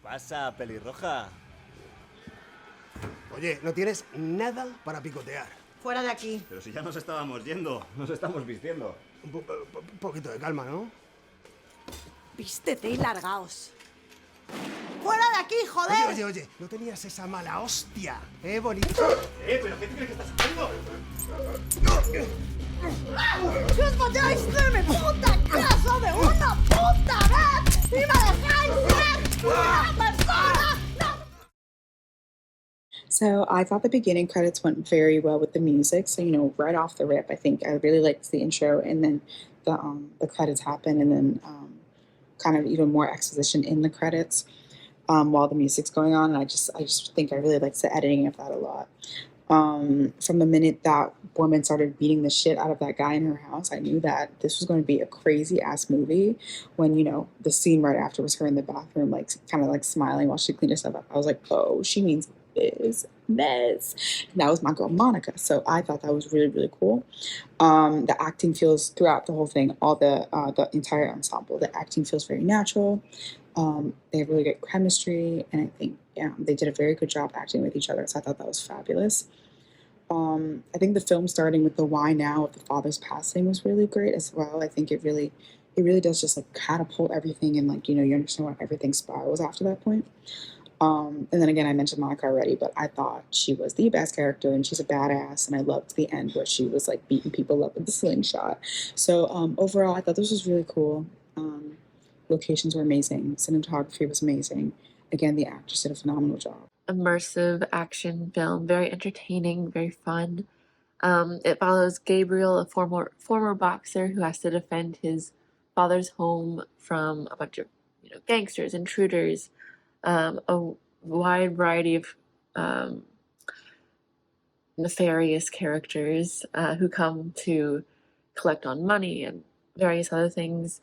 pasa, pelirroja? Oye, no tienes nada para picotear. Fuera de aquí. Pero si ya nos estábamos yendo, nos estamos vistiendo. Un poquito de calma, ¿no? Vístete y largaos. ¡Fuera de aquí, joder! Oye, no tenías esa mala hostia, bonito. ¿Pero qué te crees que estás haciendo? ¡Que os vayáis de mi puta casa de una puta vez! ¡Y me dejáis ser una persona! So I thought the beginning credits went very well with the music. So, right off the rip, I think I really liked the intro, and then the credits happen, and then kind of even more exposition in the credits while the music's going on. And I just think I really liked the editing of that a lot. From the minute that woman started beating the shit out of that guy in her house, I knew that this was going to be a crazy ass movie. When the scene right after was her in the bathroom, like kind of like smiling while she cleaned herself up, I was like, oh, she means business. And that was my girl Monica. So I thought that was really, really cool. The acting feels throughout the whole thing, all the entire ensemble, the acting feels very natural. They have really good chemistry, and I think they did a very good job acting with each other. So I thought that was fabulous. I think the film starting with the why now of the father's passing was really great as well. I think it really does just like catapult everything, and like you understand why everything spirals after that point. And then again, I mentioned Monica already, but I thought she was the best character, and she's a badass, and I loved the end where she was like beating people up with the slingshot. So overall, I thought this was really cool. Locations were amazing. Cinematography was amazing. Again, the actors did a phenomenal job. Immersive action film, very entertaining, very fun. It follows Gabriel, a former boxer who has to defend his father's home from a bunch of gangsters, intruders, a wide variety of nefarious characters who come to collect on money and various other things.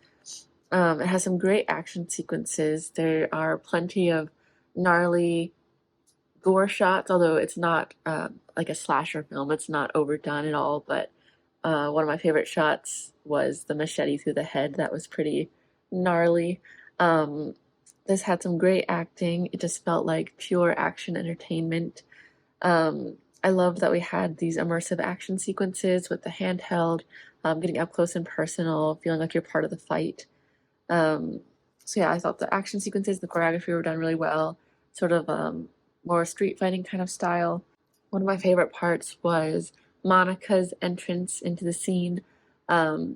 It has some great action sequences. There are plenty of gnarly gore shots, although it's not like a slasher film. It's not overdone at all, but one of my favorite shots was the machete through the head. That was pretty gnarly. This had some great acting. It just felt like pure action entertainment. I loved that we had these immersive action sequences with the handheld, getting up close and personal, feeling like you're part of the fight. So yeah, I thought the action sequences, the choreography were done really well, sort of more street fighting kind of style. One of my favorite parts was Monica's entrance into the scene.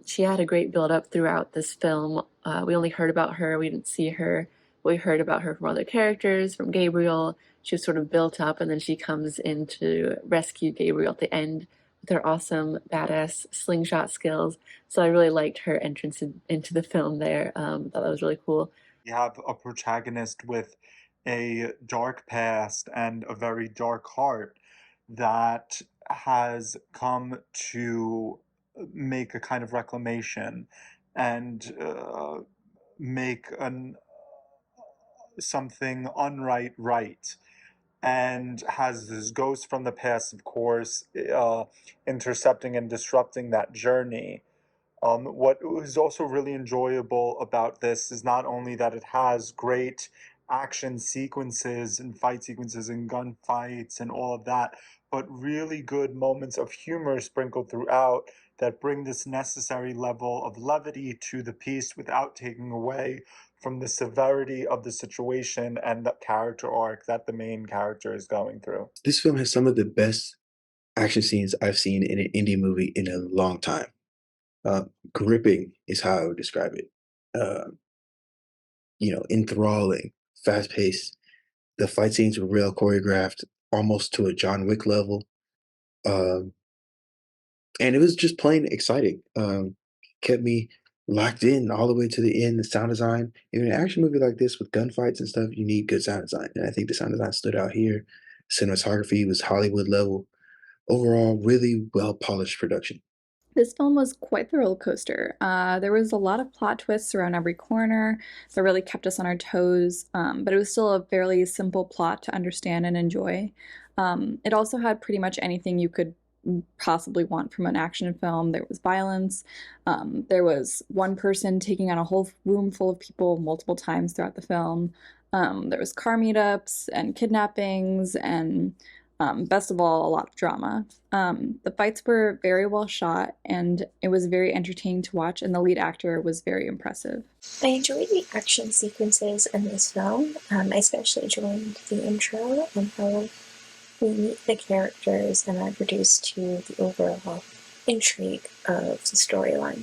She had a great build up throughout this film. We only heard about her, we didn't see her. We heard about her from other characters, from Gabriel. She was sort of built up, and then she comes in to rescue Gabriel at the end with her awesome, badass slingshot skills. So I really liked her entrance into the film there. Thought that was really cool. You have a protagonist with a dark past and a very dark heart that has come to make a kind of reclamation and make something unright right, and has this ghost from the past, of course, intercepting and disrupting that journey. What is also really enjoyable about this is not only that it has great action sequences and fight sequences and gunfights and all of that, but really good moments of humor sprinkled throughout that bring this necessary level of levity to the piece without taking away from the severity of the situation and the character arc that the main character is going through. This film has some of the best action scenes I've seen in an indie movie in a long time. Gripping is how I would describe it. Uh, Enthralling, fast paced. The fight scenes were real choreographed, almost to a John Wick level. Um, and it was just plain exciting. Kept me locked in all the way to the end. The sound design, in an action movie like this with gunfights and stuff, you need good sound design, and I think the sound design stood out here. Cinematography was Hollywood level. Overall, really well polished production. This film was quite the roller coaster. There was a lot of plot twists around every corner that really kept us on our toes, but it was still a fairly simple plot to understand and enjoy. It also had pretty much anything you could possibly want from an action film. There was violence. There was one person taking on a whole room full of people multiple times throughout the film. There was car meetups and kidnappings and best of all, a lot of drama. The fights were very well shot and it was very entertaining to watch, and the lead actor was very impressive. I enjoyed the action sequences in this film. I especially enjoyed the intro and how we meet the characters and are introduced to the overall intrigue of the storyline.